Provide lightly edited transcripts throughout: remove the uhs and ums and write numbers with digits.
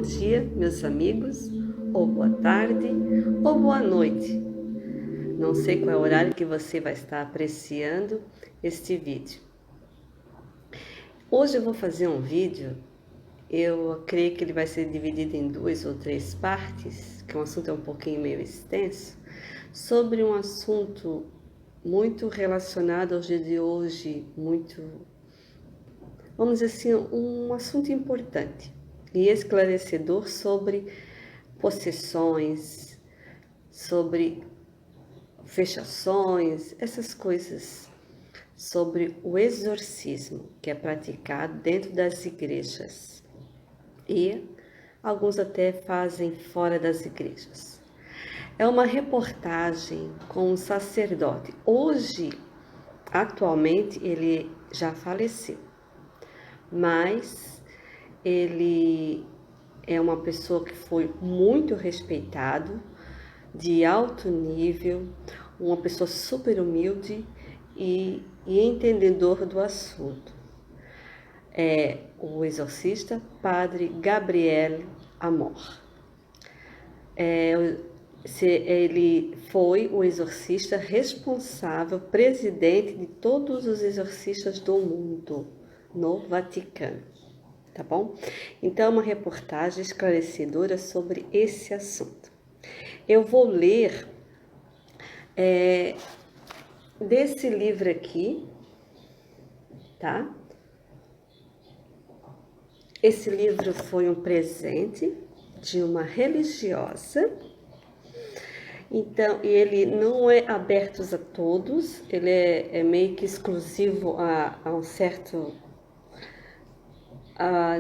dia, meus amigos, ou boa tarde, ou boa noite. Não sei qual é o horário que você vai estar apreciando este vídeo. Hoje eu vou fazer um vídeo, eu creio que ele vai ser dividido em 2 ou 3 partes, que o assunto é um pouquinho meio extenso, sobre um assunto muito relacionado aos dias de hoje, vamos dizer assim, um assunto importante e esclarecedor sobre possessões, sobre fechações, essas coisas, sobre o exorcismo que é praticado dentro das igrejas e alguns até fazem fora das igrejas. É uma reportagem com um sacerdote. Hoje, atualmente, ele já faleceu, mas ele é uma pessoa que foi muito respeitado, de alto nível, uma pessoa super humilde e entendedor do assunto. É o exorcista Padre Gabriel Amor. Ele foi o exorcista responsável, presidente de todos os exorcistas do mundo, no Vaticano, tá bom? Então, uma reportagem esclarecedora sobre esse assunto. Eu vou ler desse livro aqui, tá? Esse livro foi um presente de uma religiosa. Então, ele não é aberto a todos, ele é meio que exclusivo a um certo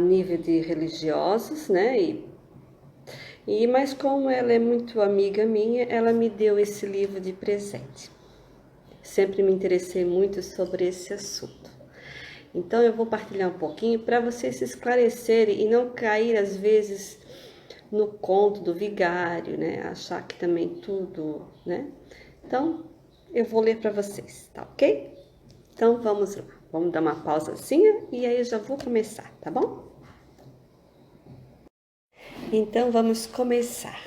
nível de religiosos, né? Mas como ela é muito amiga minha, ela me deu esse livro de presente. Sempre me interessei muito sobre esse assunto. Então, eu vou partilhar um pouquinho para vocês se esclarecerem e não cair, às vezes, no conto do vigário, né? Achar que também tudo, né? Então, eu vou ler para vocês, tá ok? Então, vamos lá. Vamos dar uma pausazinha e aí eu já vou começar, tá bom? Então, vamos começar.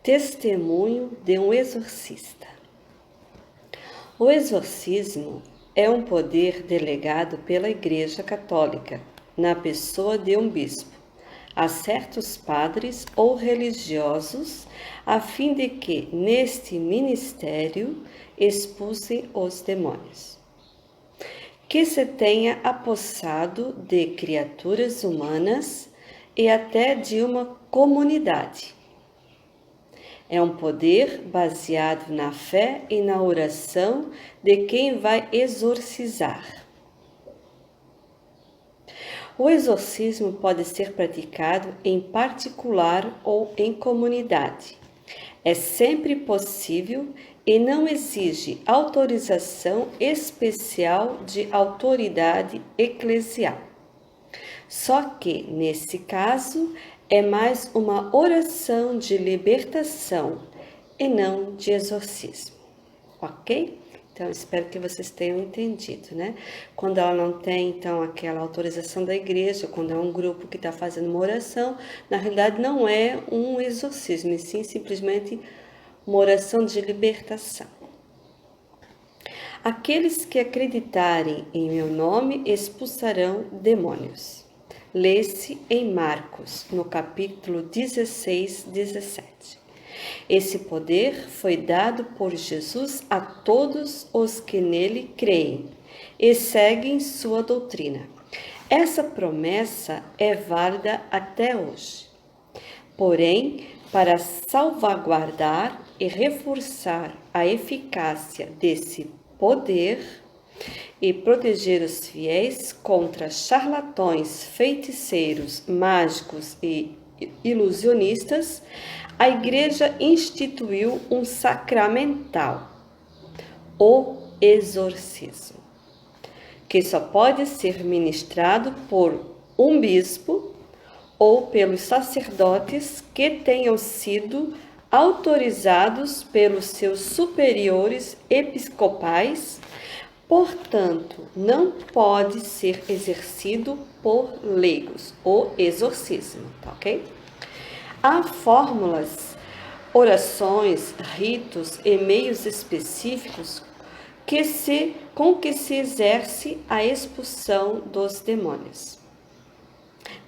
Testemunho de um exorcista. O exorcismo é um poder delegado pela Igreja Católica, na pessoa de um bispo, a certos padres ou religiosos, a fim de que, neste ministério, expulsem os demônios que se tenha apossado de criaturas humanas e até de uma comunidade. É um poder baseado na fé e na oração de quem vai exorcizar. O exorcismo pode ser praticado em particular ou em comunidade. É sempre possível e não exige autorização especial de autoridade eclesial. Só que, nesse caso, é mais uma oração de libertação e não de exorcismo, ok? Então, espero que vocês tenham entendido, né? Quando ela não tem, então, aquela autorização da igreja, quando é um grupo que está fazendo uma oração, na realidade não é um exorcismo, e sim simplesmente uma oração de libertação. Aqueles que acreditarem em meu nome expulsarão demônios. Lê-se em Marcos, no capítulo 16, 17. Esse poder foi dado por Jesus a todos os que nele creem e seguem sua doutrina. Essa promessa é válida até hoje. Porém, para salvaguardar e reforçar a eficácia desse poder e proteger os fiéis contra charlatões, feiticeiros, mágicos e ilusionistas, a Igreja instituiu um sacramental, o exorcismo, que só pode ser ministrado por um bispo ou pelos sacerdotes que tenham sido autorizados pelos seus superiores episcopais Portanto, não pode ser exercido por leigos, o exorcismo, tá ok? Há fórmulas, orações, ritos e meios específicos com que se exerce a expulsão dos demônios,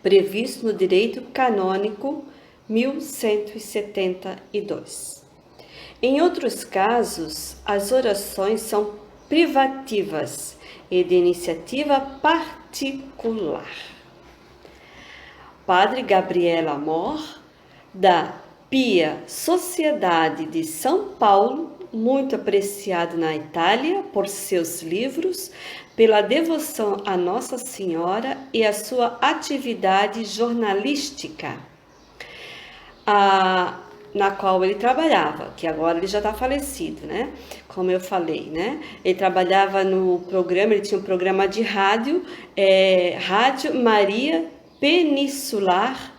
previsto no direito canônico 1172. Em outros casos, as orações são privativas e de iniciativa particular. Padre Gabriel Amor, da Pia Sociedade de São Paulo, muito apreciado na Itália por seus livros, pela devoção a Nossa Senhora e a sua atividade jornalística, na qual ele trabalhava, que agora ele já está falecido, né? Como eu falei, né? Ele trabalhava no programa, ele tinha um programa de rádio, Rádio Maria Peninsular,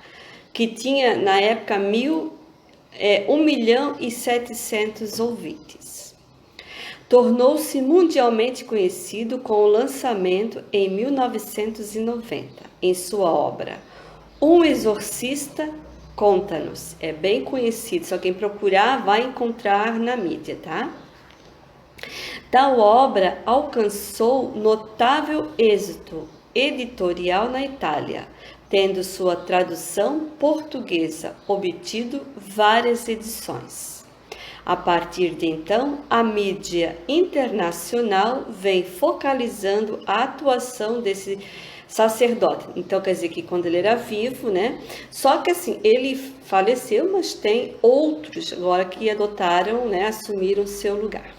que tinha na época 1.700.000 ouvintes. Tornou-se mundialmente conhecido com o lançamento em 1990, em sua obra Um Exorcista Conta-nos. É bem conhecido, só quem procurar vai encontrar na mídia, tá? Tal obra alcançou notável êxito editorial na Itália, tendo sua tradução portuguesa obtido várias edições. A partir de então, a mídia internacional vem focalizando a atuação desse sacerdote. Então, quer dizer que quando ele era vivo, né? Só que assim, ele faleceu, mas tem outros agora que adotaram, né? Assumiram seu lugar.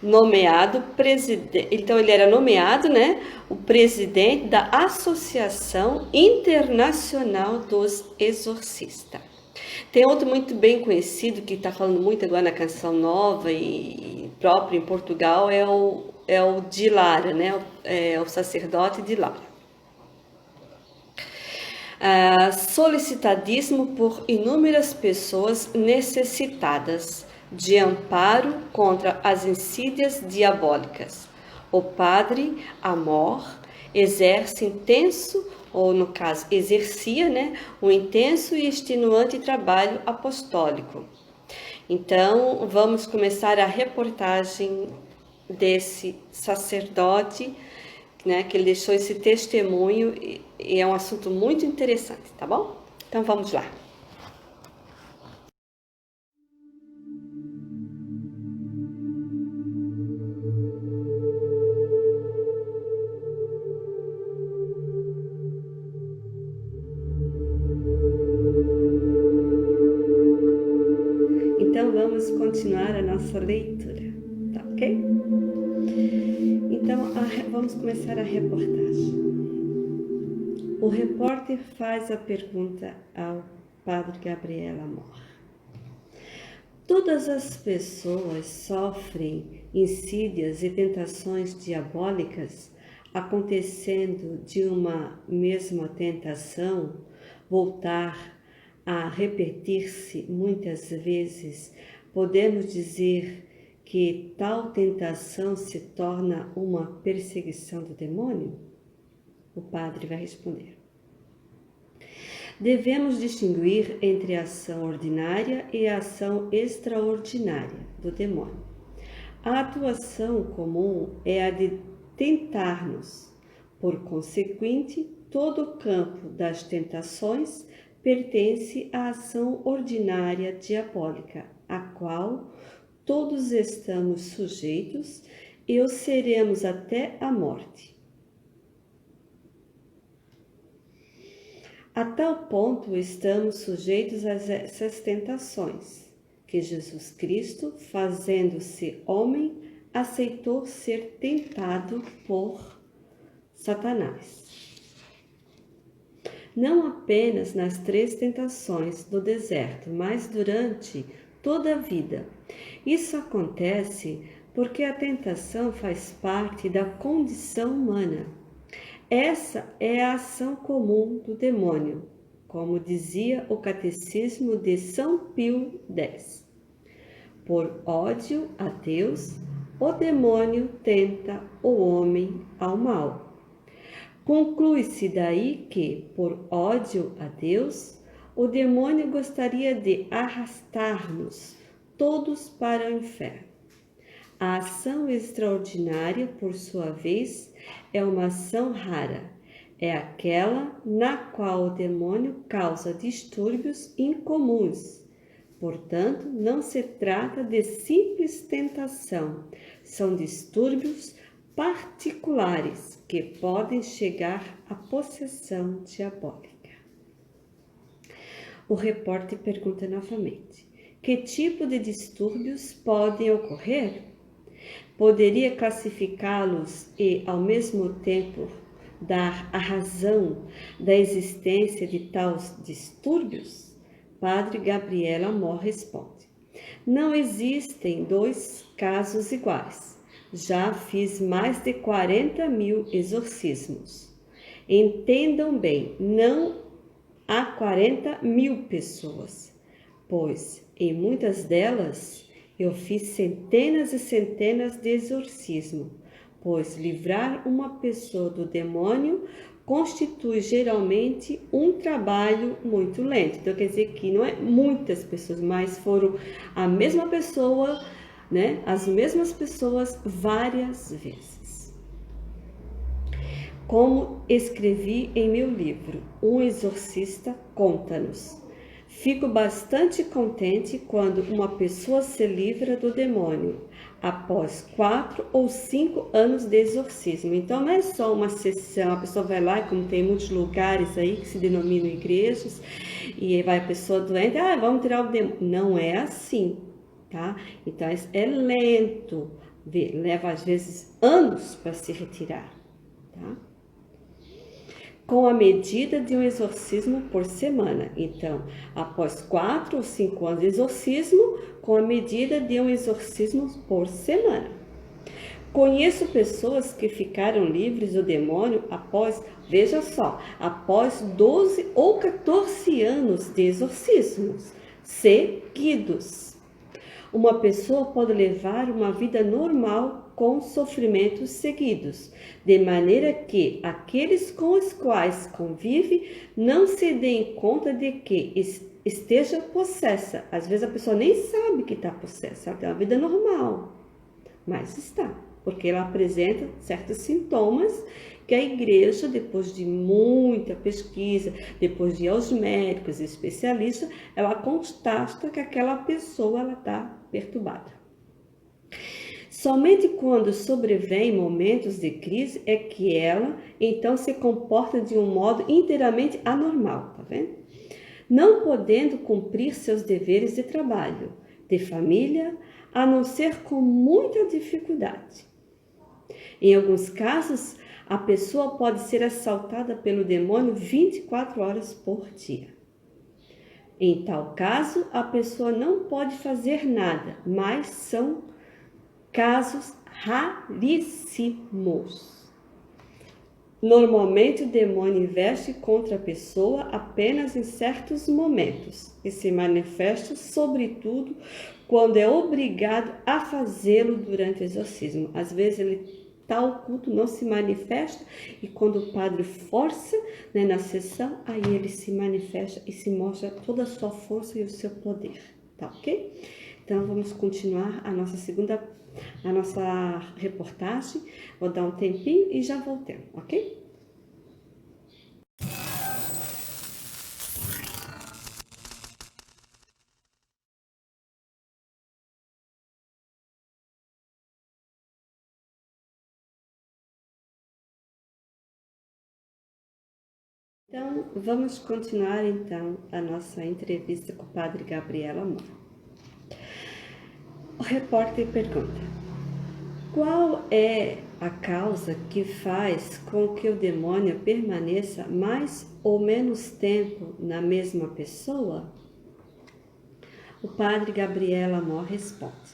Nomeado presidente, então ele era nomeado, né, o presidente da Associação Internacional dos Exorcistas. Tem outro muito bem conhecido que está falando muito agora na Canção Nova e próprio em Portugal, é o de Lara, né, o sacerdote de Lara. Solicitadíssimo por inúmeras pessoas necessitadas de amparo contra as insídias diabólicas. O Padre Amor exerce intenso, ou no caso exercia, né, um intenso e extenuante trabalho apostólico. Então, vamos começar a reportagem desse sacerdote, né, que ele deixou esse testemunho, e é um assunto muito interessante, tá bom? Então, vamos lá. Então, vamos continuar a nossa leitura, tá ok? Então, vamos começar a reportagem. O repórter faz a pergunta ao Padre Gabriel Amor. Todas as pessoas sofrem insídias e tentações diabólicas, acontecendo de uma mesma tentação voltar a repetir-se muitas vezes. Podemos dizer que tal tentação se torna uma perseguição do demônio? O padre vai responder. Devemos distinguir entre a ação ordinária e a ação extraordinária do demônio. A atuação comum é a de tentar-nos. Por consequente, todo o campo das tentações pertence à ação ordinária diabólica, a qual todos estamos sujeitos e o seremos até a morte. A tal ponto estamos sujeitos a essas tentações, que Jesus Cristo, fazendo-se homem, aceitou ser tentado por Satanás. Não apenas nas 3 tentações do deserto, mas durante toda a vida. Isso acontece porque a tentação faz parte da condição humana. Essa é a ação comum do demônio, como dizia o Catecismo de São Pio X. Por ódio a Deus, o demônio tenta o homem ao mal. Conclui-se daí que, por ódio a Deus, o demônio gostaria de arrastar-nos todos para o inferno. A ação extraordinária, por sua vez, é uma ação rara. É aquela na qual o demônio causa distúrbios incomuns. Portanto, não se trata de simples tentação, são distúrbios particulares que podem chegar à possessão diabólica. O repórter pergunta novamente: que tipo de distúrbios podem ocorrer? Poderia classificá-los e, ao mesmo tempo, dar a razão da existência de tais distúrbios? Padre Gabriel Amor responde: não existem dois casos iguais. Já fiz mais de 40.000 exorcismos. Entendam bem, não há 40.000 pessoas, pois em muitas delas eu fiz centenas e centenas de exorcismos, pois livrar uma pessoa do demônio constitui geralmente um trabalho muito lento. Então quer dizer que não é muitas pessoas, mas foram a mesma pessoa, né? As mesmas pessoas várias vezes. Como escrevi em meu livro, Um Exorcista Conta-nos. Fico bastante contente quando uma pessoa se livra do demônio após 4 ou 5 anos de exorcismo. Então não é só uma sessão, a pessoa vai lá, como tem muitos lugares aí que se denominam igrejas, e vai a pessoa doente, vamos tirar o demônio. Não é assim, tá? Então é lento, leva às vezes anos para se retirar, tá? Com a medida de um exorcismo por semana. Então, após 4 ou 5 anos de exorcismo, com a medida de um exorcismo por semana. Conheço pessoas que ficaram livres do demônio após, veja só, após 12 ou 14 anos de exorcismos seguidos. Uma pessoa pode levar uma vida normal com sofrimentos seguidos, de maneira que aqueles com os quais convive não se deem conta de que esteja possessa. Às vezes a pessoa nem sabe que está possessa, ela tem uma vida normal, mas está, porque ela apresenta certos sintomas que a igreja, depois de muita pesquisa, depois de ir aos médicos e especialistas, ela constata que aquela pessoa está perturbada. Somente quando sobrevêm momentos de crise é que ela, então, se comporta de um modo inteiramente anormal, tá vendo? Não podendo cumprir seus deveres de trabalho, de família, a não ser com muita dificuldade. Em alguns casos, a pessoa pode ser assaltada pelo demônio 24 horas por dia. Em tal caso, a pessoa não pode fazer nada, mas são casos raríssimos. Normalmente o demônio investe contra a pessoa apenas em certos momentos e se manifesta sobretudo quando é obrigado a fazê-lo durante o exorcismo. Às vezes ele está oculto, não se manifesta, e quando o padre força, né, na sessão, aí ele se manifesta e se mostra toda a sua força e o seu poder, tá ok? Então vamos continuar a nossa reportagem. Vou dar um tempinho e já voltamos, ok? Então, vamos continuar então a nossa entrevista com o Padre Gabriel Amor. O repórter pergunta: qual é a causa que faz com que o demônio permaneça mais ou menos tempo na mesma pessoa? O Padre Gabriel Amor responde: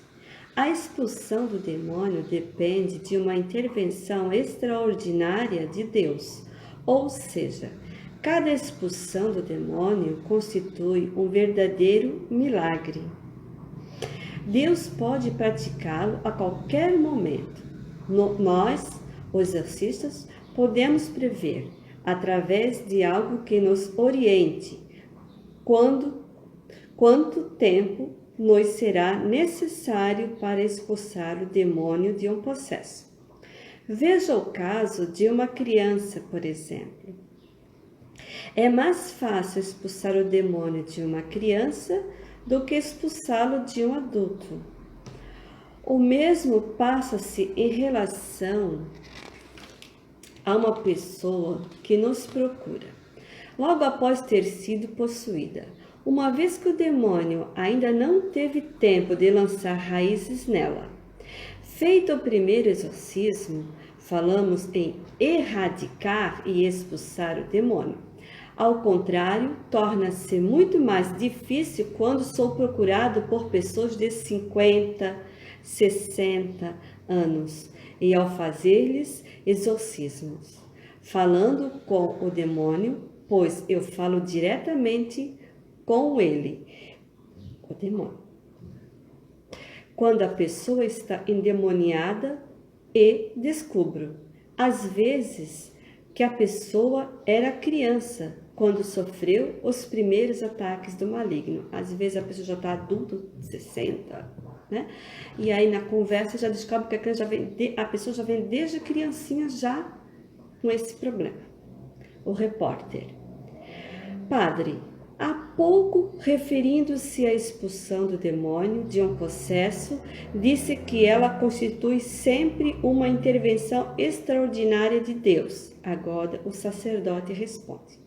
a expulsão do demônio depende de uma intervenção extraordinária de Deus, ou seja, cada expulsão do demônio constitui um verdadeiro milagre. Deus pode praticá-lo a qualquer momento. Nós, os exorcistas, podemos prever, através de algo que nos oriente, quanto tempo nos será necessário para expulsar o demônio de um possesso. Veja o caso de uma criança, por exemplo. É mais fácil expulsar o demônio de uma criança do que expulsá-lo de um adulto. O mesmo passa-se em relação a uma pessoa que nos procura, logo após ter sido possuída, uma vez que o demônio ainda não teve tempo de lançar raízes nela. Feito o primeiro exorcismo, falamos em erradicar e expulsar o demônio. Ao contrário, torna-se muito mais difícil quando sou procurado por pessoas de 50, 60 anos e ao fazer-lhes exorcismos, falando com o demônio, pois eu falo diretamente com ele, o demônio. Quando a pessoa está endemoniada e descubro, às vezes, que a pessoa era criança quando sofreu os primeiros ataques do maligno. Às vezes a pessoa já está adulta, 60, né? E aí na conversa já descobre que a pessoa já vem desde criancinha já com esse problema. O repórter: Padre, há pouco, referindo-se à expulsão do demônio de um possesso, disse que ela constitui sempre uma intervenção extraordinária de Deus. Agora o sacerdote responde: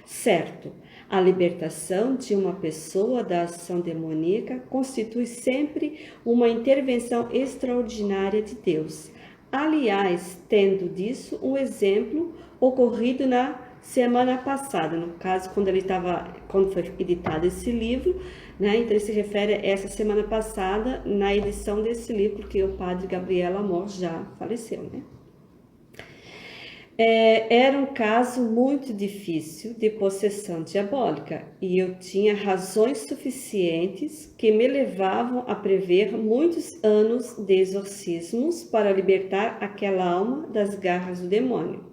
certo, a libertação de uma pessoa da ação demoníaca constitui sempre uma intervenção extraordinária de Deus. Aliás, tendo disso um exemplo ocorrido na semana passada, no caso, quando foi editado esse livro, né? Então ele se refere a essa semana passada, na edição desse livro, porque o padre Gabriel Amor já faleceu, né? Era um caso muito difícil de possessão diabólica e eu tinha razões suficientes que me levavam a prever muitos anos de exorcismos para libertar aquela alma das garras do demônio.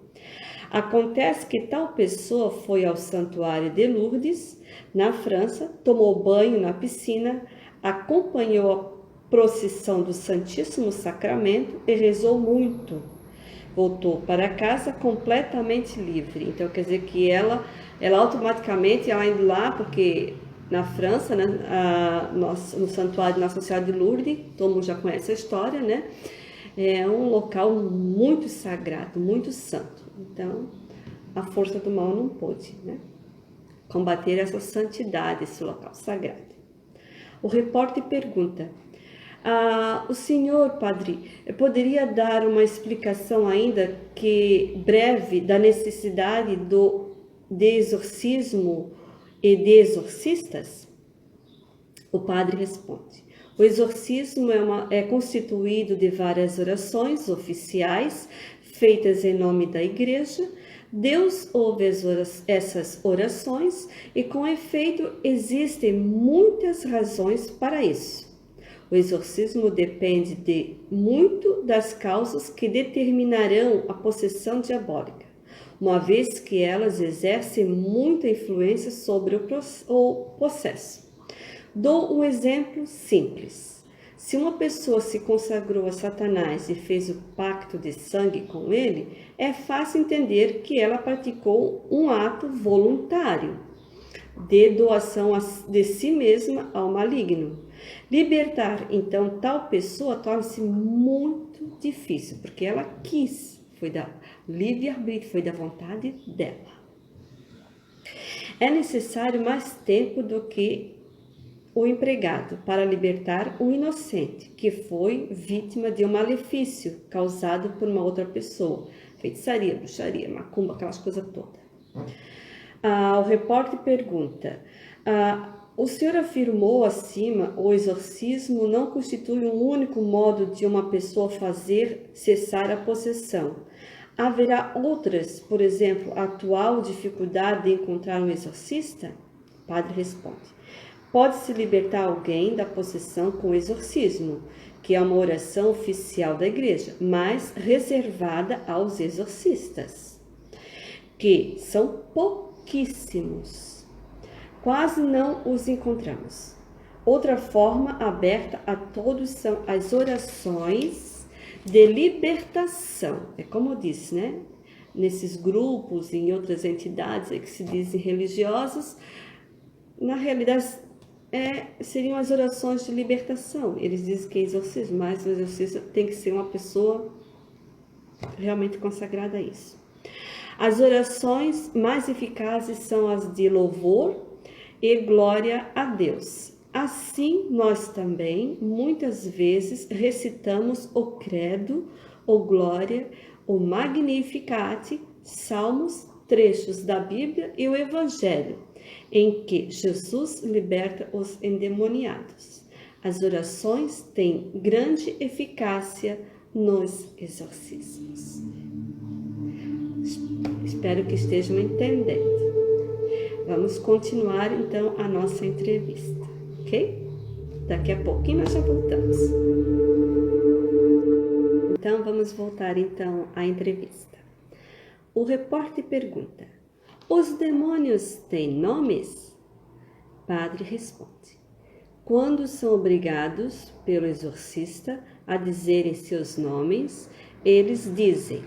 Acontece que tal pessoa foi ao santuário de Lourdes, na França, tomou banho na piscina, acompanhou a procissão do Santíssimo Sacramento e rezou muito. Voltou para casa completamente livre. Então, quer dizer que ela automaticamente, ela indo lá, porque na França, né, no santuário Nossa Senhora de Lourdes, todo mundo já conhece a história, né? É um local muito sagrado, muito santo. Então, a força do mal não pôde, né, combater essa santidade, esse local sagrado. O repórter pergunta: o senhor, padre, poderia dar uma explicação ainda que breve da necessidade de exorcismo e de exorcistas? O padre responde: o exorcismo é constituído de várias orações oficiais feitas em nome da Igreja. Deus ouve essas orações e, com efeito, existem muitas razões para isso. O exorcismo depende muito das causas que determinarão a possessão diabólica, uma vez que elas exercem muita influência sobre o possesso. Dou um exemplo simples. Se uma pessoa se consagrou a Satanás e fez o pacto de sangue com ele, é fácil entender que ela praticou um ato voluntário de doação de si mesma ao maligno. Libertar, então, tal pessoa torna-se muito difícil, porque ela quis, foi da livre-arbítrio, foi da vontade dela. É necessário mais tempo do que o empregado para libertar um inocente que foi vítima de um malefício causado por uma outra pessoa. Feitiçaria, bruxaria, macumba, aquelas coisas todas. O repórter pergunta: o senhor afirmou acima, o exorcismo não constitui um único modo de uma pessoa fazer cessar a possessão. Haverá outras, por exemplo, a atual dificuldade de encontrar um exorcista? O padre responde: Pode-se libertar alguém da possessão com exorcismo, que é uma oração oficial da igreja, mas reservada aos exorcistas, que são pouquíssimos. Quase não os encontramos. Outra forma aberta a todos são as orações de libertação. É como eu disse, né? Nesses grupos, em outras entidades que se dizem religiosas, na realidade seriam as orações de libertação. Eles dizem que é exorcismo, mas o exorcista tem que ser uma pessoa realmente consagrada a isso. As orações mais eficazes são as de louvor e glória a Deus. Assim, nós também, muitas vezes, recitamos o credo, o glória, o magnificat, salmos, trechos da Bíblia e o Evangelho, em que Jesus liberta os endemoniados. As orações têm grande eficácia nos exorcismos. Espero que estejam entendendo. Vamos continuar então a nossa entrevista, ok? Daqui a pouquinho nós já voltamos. Então vamos voltar então à entrevista. O repórter pergunta: os demônios têm nomes? Padre responde: quando são obrigados pelo exorcista a dizerem seus nomes, eles dizem.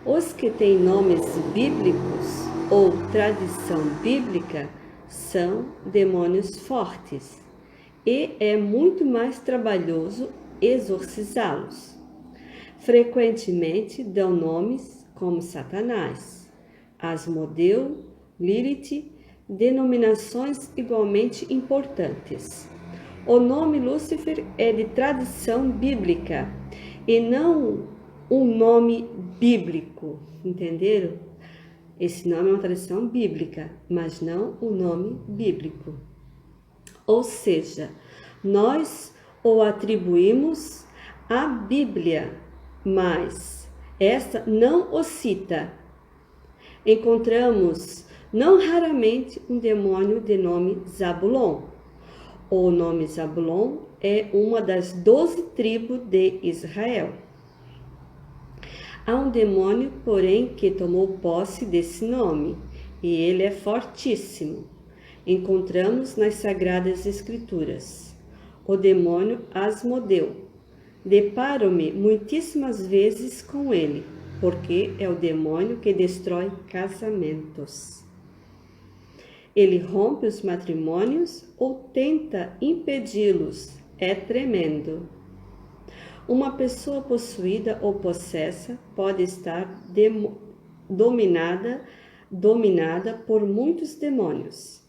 Os que têm nomes bíblicos ou tradição bíblica são demônios fortes e é muito mais trabalhoso exorcizá-los. Frequentemente dão nomes como Satanás, Asmodeu, Lilith, denominações igualmente importantes. O nome Lúcifer é de tradição bíblica e não um nome bíblico, entenderam? Esse nome é uma tradição bíblica, mas não um nome bíblico. Ou seja, nós o atribuímos à Bíblia, mas esta não o cita. Encontramos não raramente um demônio de nome Zabulon. O nome Zabulon é uma das 12 tribos de Israel. Há um demônio, porém, que tomou posse desse nome, e ele é fortíssimo. Encontramos nas Sagradas Escrituras. O demônio Asmodeu. Deparo-me muitíssimas vezes com ele, porque é o demônio que destrói casamentos. Ele rompe os matrimônios ou tenta impedi-los. É tremendo. Uma pessoa possuída ou possessa pode estar dominada por muitos demônios.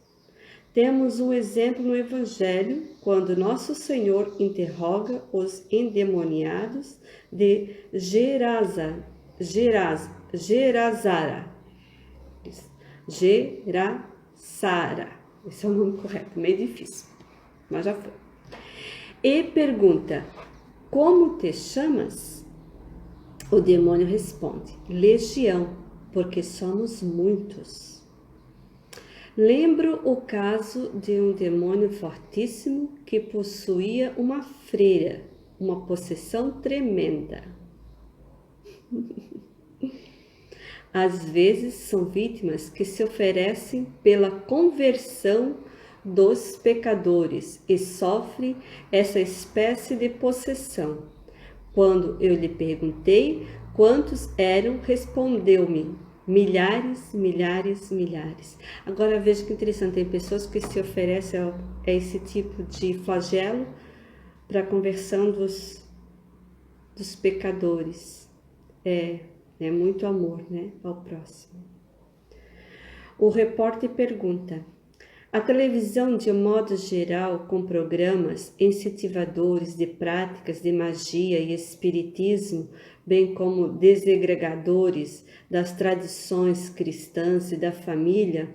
Temos um exemplo no Evangelho, quando Nosso Senhor interroga os endemoniados de Gerasara. Esse é o nome correto, meio difícil, mas já foi. E pergunta: como te chamas? O demônio responde: Legião, porque somos muitos. Lembro o caso de um demônio fortíssimo que possuía uma freira, uma possessão tremenda. Às vezes são vítimas que se oferecem pela conversão dos pecadores e sofrem essa espécie de possessão. Quando eu lhe perguntei quantos eram, respondeu-me: milhares, milhares, milhares. Agora veja que interessante, tem pessoas que se oferecem a esse tipo de flagelo para a conversão dos pecadores. É muito amor, né, ao próximo. O repórter pergunta: a televisão, de modo geral, com programas incentivadores de práticas de magia e espiritismo, bem como desagregadores das tradições cristãs e da família,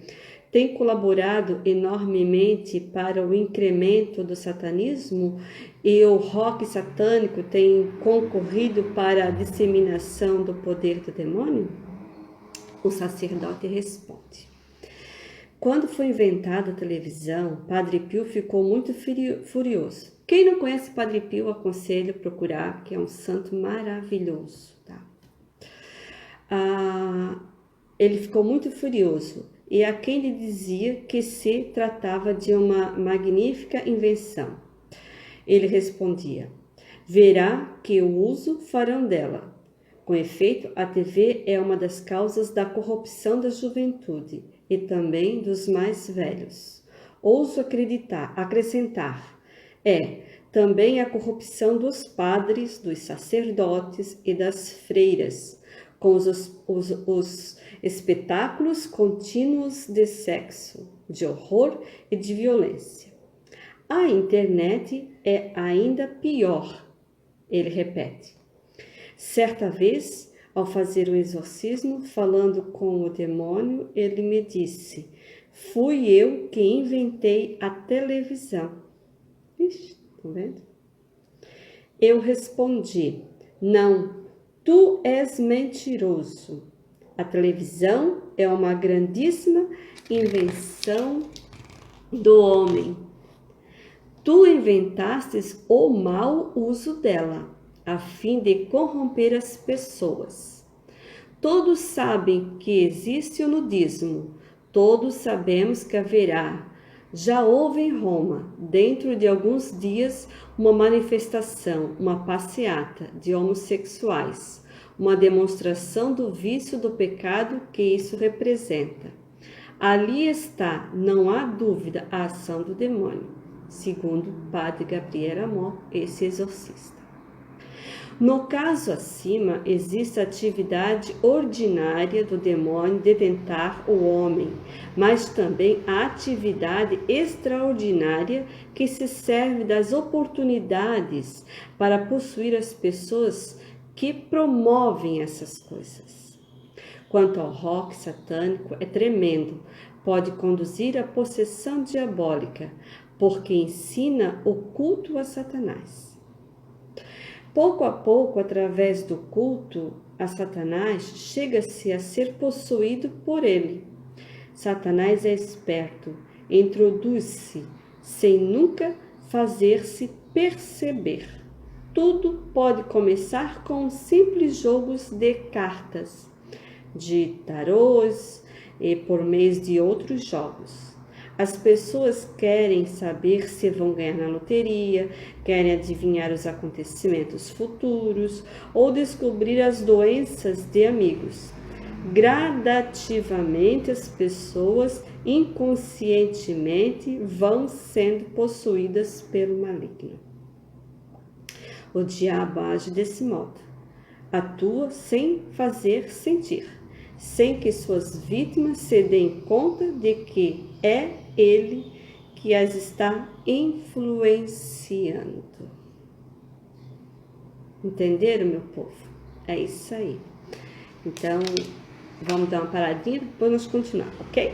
tem colaborado enormemente para o incremento do satanismo, e o rock satânico tem concorrido para a disseminação do poder do demônio? O sacerdote responde: Quando foi inventada a televisão, Padre Pio ficou muito furioso. Quem não conhece Padre Pio, aconselho procurar, que é um santo maravilhoso, tá? Ele ficou muito furioso e a quem lhe dizia que se tratava de uma magnífica invenção. Ele respondia: verá que o uso farão dela. Com efeito, a TV é uma das causas da corrupção da juventude e também dos mais velhos. Ouso acrescentar, também a corrupção dos padres, dos sacerdotes e das freiras, com os espetáculos contínuos de sexo, de horror e de violência. A internet é ainda pior, ele repete. Certa vez, ao fazer um exorcismo, falando com o demônio, ele me disse: fui eu que inventei a televisão. Ixi, tá vendo? Eu respondi: não, tu és mentiroso. A televisão é uma grandíssima invenção do homem. Tu inventastes o mau uso dela, a fim de corromper as pessoas. Todos sabem que existe o nudismo, todos sabemos que haverá. Já houve em Roma, dentro de alguns dias, uma manifestação, uma passeata de homossexuais, uma demonstração do vício do pecado que isso representa. Ali está, não há dúvida, a ação do demônio, segundo Padre Gabriel Amor, esse exorcista. No caso acima, existe a atividade ordinária do demônio de tentar o homem, mas também a atividade extraordinária que se serve das oportunidades para possuir as pessoas que promovem essas coisas. Quanto ao rock satânico, é tremendo, pode conduzir à possessão diabólica, porque ensina o culto a Satanás. Pouco a pouco, através do culto a Satanás, chega-se a ser possuído por ele. Satanás é esperto, introduz-se sem nunca fazer-se perceber. Tudo pode começar com simples jogos de cartas, de tarôs e por meio de outros jogos. As pessoas querem saber se vão ganhar na loteria, querem adivinhar os acontecimentos futuros ou descobrir as doenças de amigos. Gradativamente, as pessoas inconscientemente vão sendo possuídas pelo maligno. O diabo age desse modo. Atua sem fazer sentir, sem que suas vítimas se deem conta de que é ele que as está influenciando. Entenderam, meu povo? É isso aí. Então, vamos dar uma paradinha, depois nós continuamos, ok?